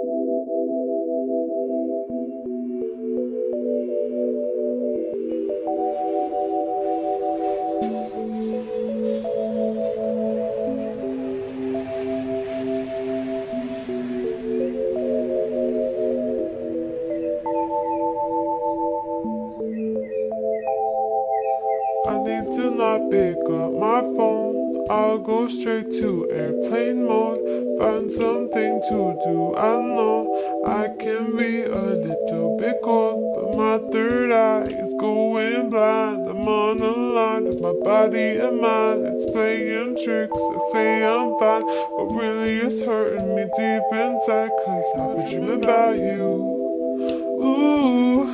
I need to not pick up my phone. I'll go straight to airplane mode. Find something to do. I know I can be a little bit cold, but my third eye is going blind. I'm on a line with my body and mind. It's playing tricks. I say I'm fine, but really it's hurting me deep inside. 'Cause I've been dreaming about you. Ooh,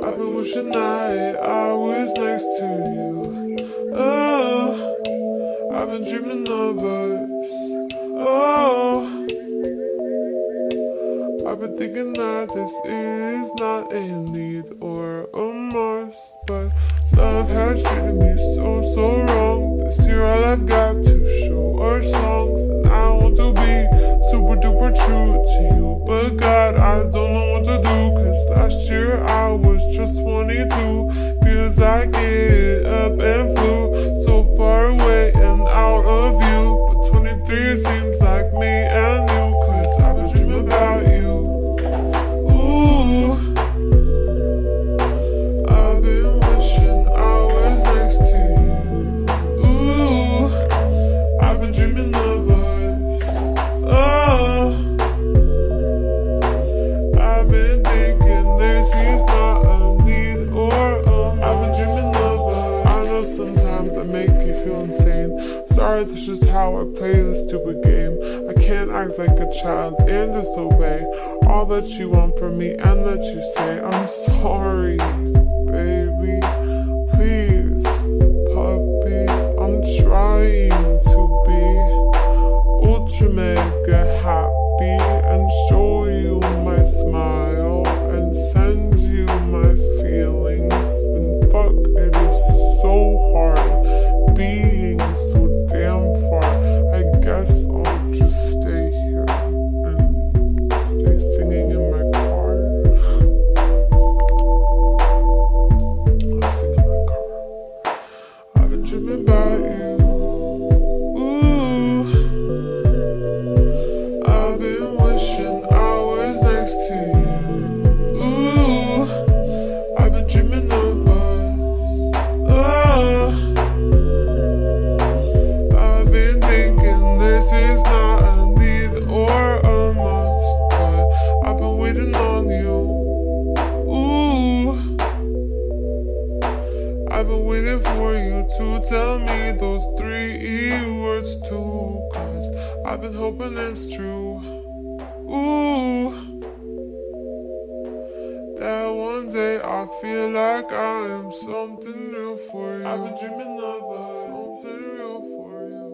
I've been wishing I was next to you. Oh, I've been dreaming of us. Oh, I've been thinking that this is not a need or a must, but love has treated me so wrong. This year all I've got to show are songs, and I want to be super duper true to you. But God, I don't know what to do, 'cause last year I was just 22. Feels like it up and flew so far away and out of view. But 23 seems like me and you, 'cause I've been dreaming about you. Ooh, I've been wishing I was next to you. Ooh, I've been dreaming of us. Oh, I've been thinking this is not a need or I've been dreaming of us. I know sometimes I make you feel insane. Sorry, this is how I play this stupid game. I can't act like a child and disobey all that you want from me and that you say. I'm sorry, baby. Please, puppy. I'm trying to be ultra mega happy and show you my smile and send you my feelings. And fuck, it is so hard being so damn far. I guess I'll just stay here and stay singing in my car. I'll sing in my car. I've been dreaming about you. Ooh, I've been wishing I was next to you. Ooh, I've been dreaming of us. Oh, I've been thinking this is not a need or a must, but I've been waiting on you. Ooh, I've been waiting for you to tell me those 3 words too, 'cause I've been hoping it's true. Ooh, that one day I feel like I am something real for you. I've been dreaming of something real for you.